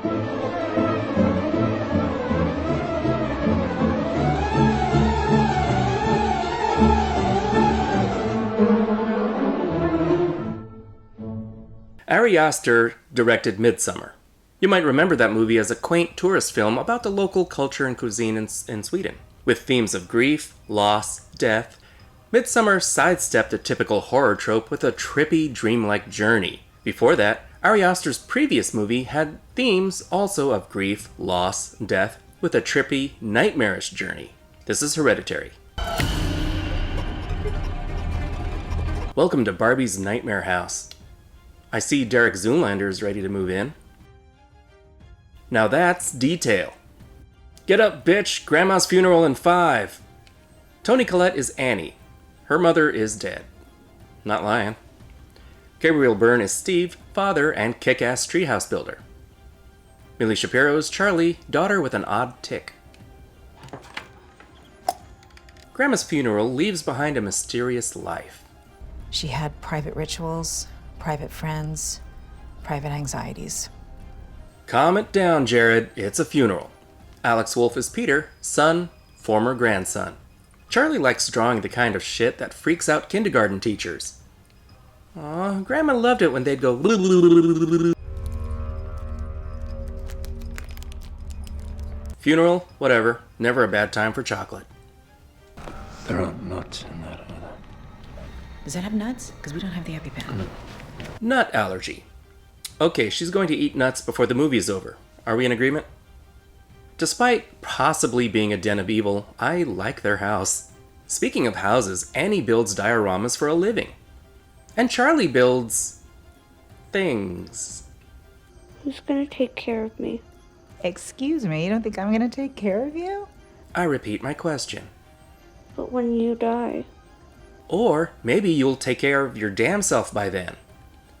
Ari Aster directed Midsummer. You might remember that movie as a quaint tourist film about the local culture and cuisine in Sweden. With themes of grief, loss, death, Midsummer sidestepped a typical horror trope with a trippy, dreamlike journey. Before that, Ari Aster's previous movie had themes also of grief, loss, death, with a trippy, nightmarish journey. This is Hereditary. Welcome to Barbie's Nightmare House. I see Derek Zoolander is ready to move in. Now that's detail. Get up, bitch! Grandma's funeral in 5. Toni Collette is Annie. Her mother is dead. Not lying. Gabriel Byrne is Steve, father and kick-ass treehouse builder. Millie Shapiro is Charlie, daughter with an odd tic. Grandma's funeral leaves behind a mysterious life. She had private rituals, private friends, private anxieties. Calm it down, Jared. It's a funeral. Alex Wolff is Peter, son, former grandson. Charlie likes drawing the kind of shit that freaks out kindergarten teachers. Aw, Grandma loved it when they'd go Funeral, whatever. Never a bad time for chocolate. There aren't nuts in that either. Does that have nuts? Because we don't have the EpiPen. Nut allergy. Okay, she's going to eat nuts before the movie is over. Are we in agreement? Despite possibly being a den of evil, I like their house. Speaking of houses, Annie builds dioramas for a living. And Charlie builds... things. Who's gonna take care of me? Excuse me, you don't think I'm gonna take care of you? I repeat my question. But when you die... Or maybe you'll take care of your damn self by then.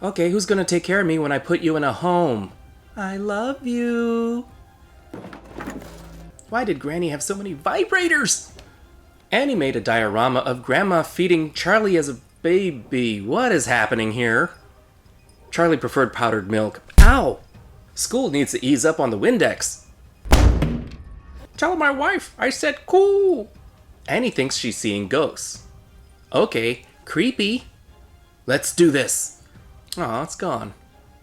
Okay, who's gonna take care of me when I put you in a home? I love you. Why did Granny have so many vibrators? Annie made a diorama of Grandma feeding Charlie as a baby. What is happening here? Charlie preferred powdered milk. Ow! School needs to ease up on the Windex. Tell my wife I said cool. Annie thinks she's seeing ghosts. Okay, creepy. Let's do this. Aw, it's gone.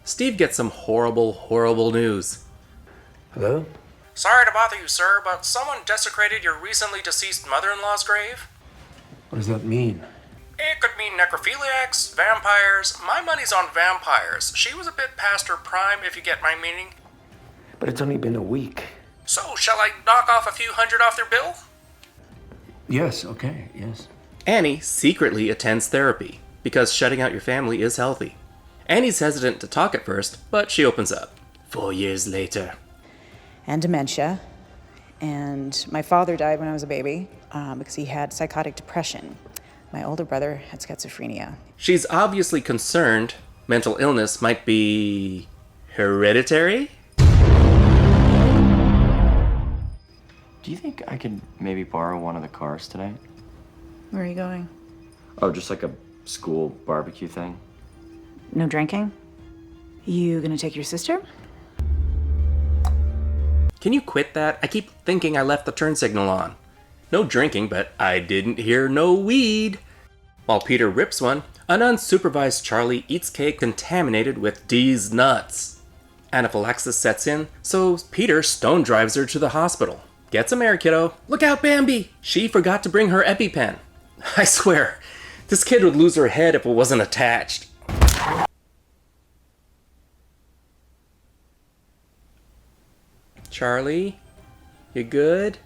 Steve gets some horrible, horrible news. Hello? Sorry to bother you, sir, but someone desecrated your recently deceased mother-in-law's grave. What does that mean? It could mean necrophiliacs, vampires. My money's on vampires. She was a bit past her prime, if you get my meaning. But it's only been a week. So, shall I knock off a few hundred off their bill? Yes, okay, yes. Annie secretly attends therapy, because shutting out your family is healthy. Annie's hesitant to talk at first, but she opens up. 4 years later. And dementia. And my father died when I was a baby because he had psychotic depression. My older brother had schizophrenia. She's obviously concerned mental illness might be hereditary? Do you think I could maybe borrow one of the cars tonight? Where are you going? Oh, just like a school barbecue thing. No drinking? You gonna take your sister? Can you quit that? I keep thinking I left the turn signal on. No drinking, but I didn't hear no weed. While Peter rips one, an unsupervised Charlie eats cake contaminated with D's nuts. Anaphylaxis sets in, so Peter stone drives her to the hospital. Get some air, kiddo. Look out, Bambi! She forgot to bring her EpiPen. I swear, this kid would lose her head if it wasn't attached. Charlie? You good?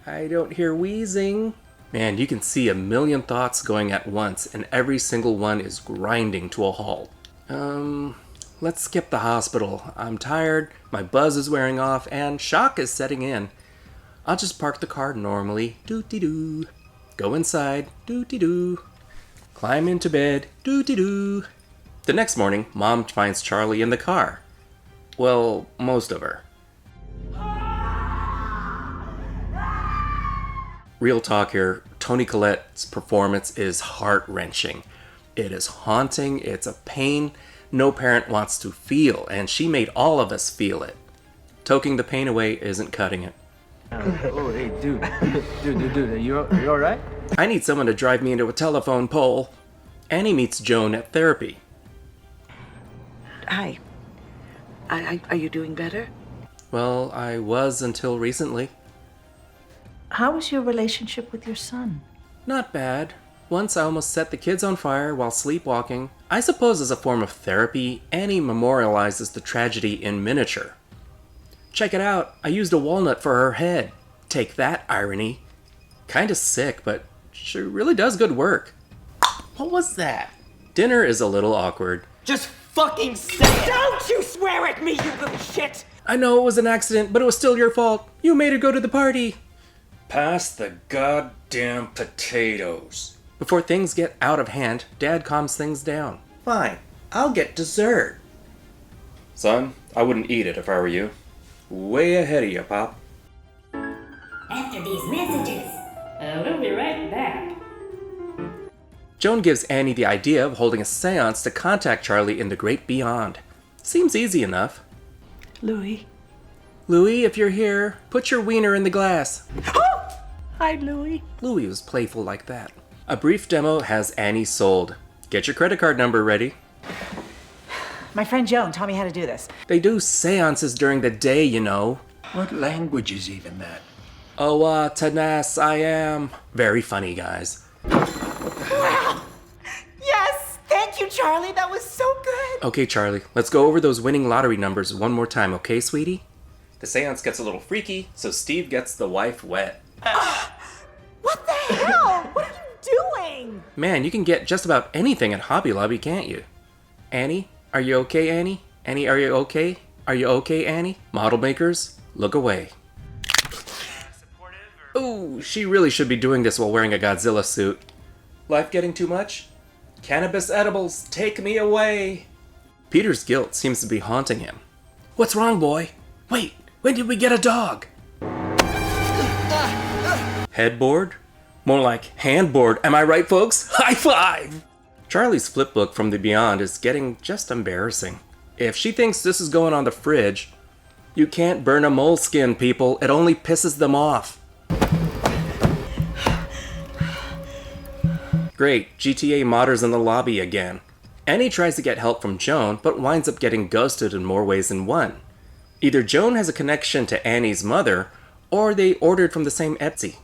I don't hear wheezing. Man, you can see a million thoughts going at once, and every single one is grinding to a halt. Let's skip the hospital. I'm tired, my buzz is wearing off, and shock is setting in. I'll just park the car normally. Doo-dee-doo. Go inside. Doo-dee-doo. Climb into bed. Doo-dee-doo. The next morning, Mom finds Charlie in the car. Well, most of her. Real talk here, Toni Collette's performance is heart-wrenching. It is haunting, it's a pain no parent wants to feel, and she made all of us feel it. Toking the pain away isn't cutting it. Oh, hey, dude, you alright? I need someone to drive me into a telephone pole. Annie meets Joan at therapy. Hi. Are you doing better? Well, I was until recently. How is your relationship with your son? Not bad. Once I almost set the kids on fire while sleepwalking. I suppose as a form of therapy, Annie memorializes the tragedy in miniature. Check it out, I used a walnut for her head. Take that, irony. Kinda sick, but she really does good work. What was that? Dinner is a little awkward. Just fucking say it! Don't you swear at me, you little shit! I know it was an accident, but it was still your fault. You made her go to the party. Pass the goddamn potatoes. Before things get out of hand, Dad calms things down. Fine, I'll get dessert. Son, I wouldn't eat it if I were you. Way ahead of you, Pop. After these messages. We'll be right back. Joan gives Annie the idea of holding a seance to contact Charlie in the great beyond. Seems easy enough. Louis. Louis, if you're here, put your wiener in the glass. Hi, Louis. Louis was playful like that. A brief demo has Annie sold. Get your credit card number ready. My friend Joan taught me how to do this. They do seances during the day, you know. What language is even that? Oh, tenace I am. Very funny, guys. Yes! Thank you, Charlie. That was so good. Okay, Charlie, let's go over those winning lottery numbers one more time, okay, sweetie? The seance gets a little freaky, so Steve gets the wife wet. What the hell? What are you doing? Man, you can get just about anything at Hobby Lobby, can't you? Annie? Are you okay, Annie? Annie, are you okay? Are you okay, Annie? Model makers, look away. Ooh, she really should be doing this while wearing a Godzilla suit. Life getting too much? Cannabis edibles, take me away! Peter's guilt seems to be haunting him. What's wrong, boy? Wait, when did we get a dog? Headboard? More like handboard, am I right, folks? High five! Charlie's flipbook from the beyond is getting just embarrassing. If she thinks this is going on the fridge, you can't burn a moleskin, people. It only pisses them off. Great, GTA modders in the lobby again. Annie tries to get help from Joan, but winds up getting ghosted in more ways than one. Either Joan has a connection to Annie's mother, or they ordered from the same Etsy.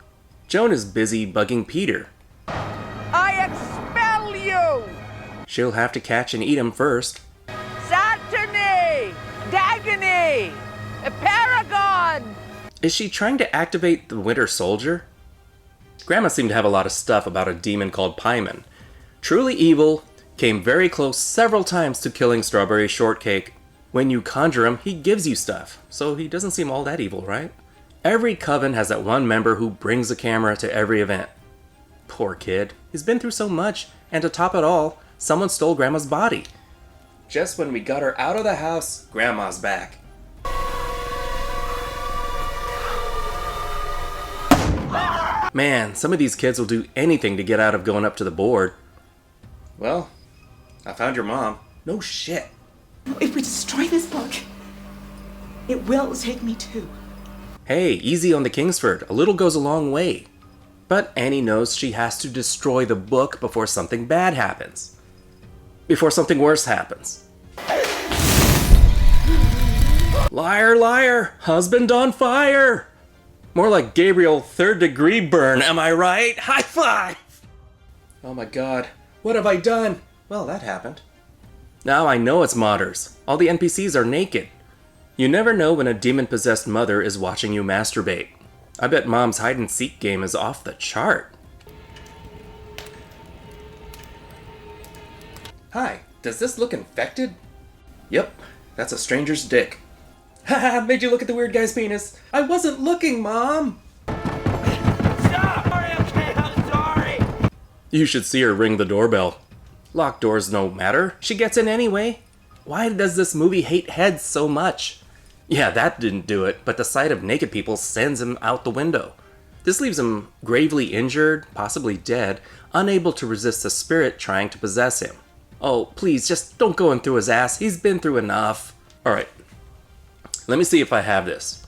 Joan is busy bugging Peter. I expel you! She'll have to catch and eat him first. Saturday! Dagony! Paragon! Is she trying to activate the Winter Soldier? Grandma seemed to have a lot of stuff about a demon called Paimon. Truly evil, came very close several times to killing Strawberry Shortcake. When you conjure him, he gives you stuff, so he doesn't seem all that evil, right? Every coven has that one member who brings a camera to every event. Poor kid, he's been through so much, and to top it all, someone stole Grandma's body. Just when we got her out of the house, Grandma's back. Man, some of these kids will do anything to get out of going up to the board. Well, I found your mom. No shit. If we destroy this book, it will take me too. Hey, easy on the Kingsford. A little goes a long way. But Annie knows she has to destroy the book before something bad happens. Before something worse happens. Liar, liar! Husband on fire! More like Gabriel third-degree burn, am I right? High five! Oh my god, what have I done? Well, that happened. Now I know it's modders. All the NPCs are naked. You never know when a demon-possessed mother is watching you masturbate. I bet Mom's hide-and-seek game is off the chart. Hi, does this look infected? Yep, that's a stranger's dick. Haha, made you look at the weird guy's penis. I wasn't looking, Mom! Stop! I'm sorry! You should see her ring the doorbell. Locked doors don't matter. She gets in anyway. Why does this movie hate heads so much? Yeah, that didn't do it, but the sight of naked people sends him out the window. This leaves him gravely injured, possibly dead, unable to resist the spirit trying to possess him. Oh, please, just don't go in through his ass. He's been through enough. Alright, let me see if I have this.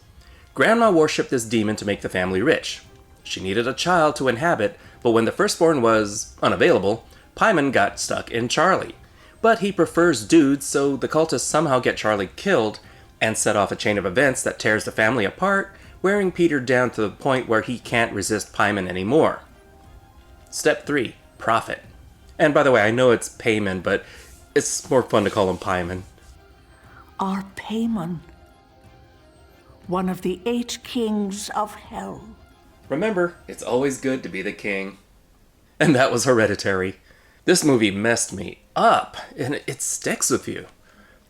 Grandma worshipped this demon to make the family rich. She needed a child to inhabit, but when the firstborn was unavailable, Paimon got stuck in Charlie. But he prefers dudes, so the cultists somehow get Charlie killed and set off a chain of events that tears the family apart, wearing Peter down to the point where he can't resist Paimon anymore. Step 3. Prophet. And by the way, I know it's Paimon, but it's more fun to call him Paimon. Our Paimon, one of the 8 kings of hell. Remember, it's always good to be the king. And that was Hereditary. This movie messed me up, and it sticks with you.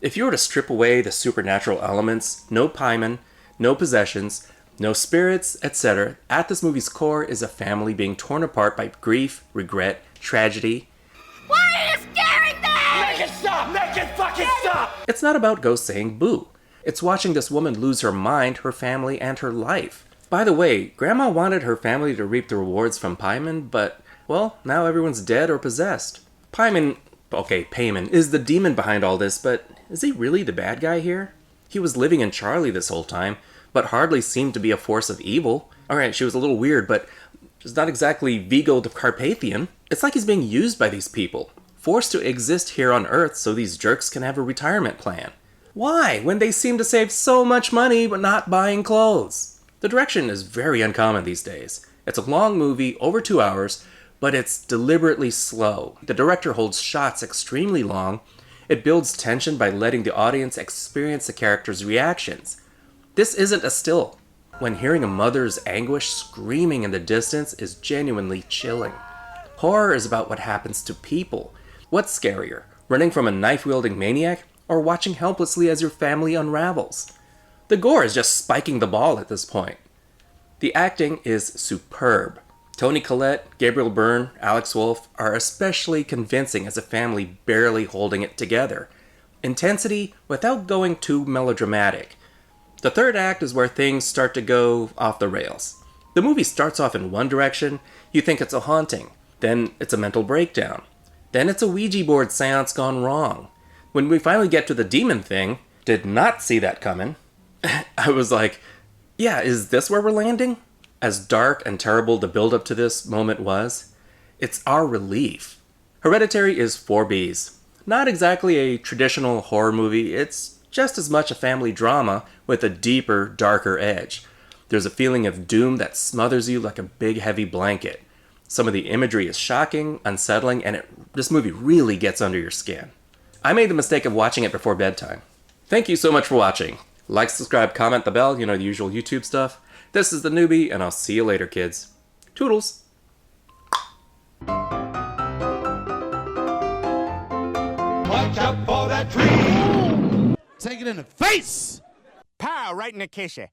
If you were to strip away the supernatural elements, no Paimon, no possessions, no spirits, etc., at this movie's core is a family being torn apart by grief, regret, tragedy. Why are you scaring me? Make it stop! Make it fucking stop! It's not about ghosts saying boo. It's watching this woman lose her mind, her family, and her life. By the way, Grandma wanted her family to reap the rewards from Paimon, but, well, now everyone's dead or possessed. Paimon is the demon behind all this, but is he really the bad guy here? He was living in Charlie this whole time, but hardly seemed to be a force of evil. Alright, she was a little weird, but she's not exactly Vigo the Carpathian. It's like he's being used by these people, forced to exist here on Earth so these jerks can have a retirement plan. Why, when they seem to save so much money but not buying clothes? The direction is very uncommon these days. It's a long movie, over 2 hours, but it's deliberately slow. The director holds shots extremely long. It builds tension by letting the audience experience the characters' reactions. This isn't a still. When hearing a mother's anguish screaming in the distance is genuinely chilling. Horror is about what happens to people. What's scarier, running from a knife-wielding maniac or watching helplessly as your family unravels? The gore is just spiking the ball at this point. The acting is superb. Toni Collette, Gabriel Byrne, Alex Wolff are especially convincing as a family barely holding it together. Intensity without going too melodramatic. The third act is where things start to go off the rails. The movie starts off in one direction, you think it's a haunting. Then it's a mental breakdown. Then it's a Ouija board seance gone wrong. When we finally get to the demon thing, did not see that coming. I was like, yeah, is this where we're landing? As dark and terrible the build-up to this moment was, it's our relief. Hereditary is 4 Bs. Not exactly a traditional horror movie, it's just as much a family drama with a deeper, darker edge. There's a feeling of doom that smothers you like a big, heavy blanket. Some of the imagery is shocking, unsettling, and this movie really gets under your skin. I made the mistake of watching it before bedtime. Thank you so much for watching. Like, subscribe, comment the bell, the usual YouTube stuff. This is theNewBee, and I'll see you later, kids. Toodles! Watch out for that tree! Take it in the face! Pow, right in the kisser.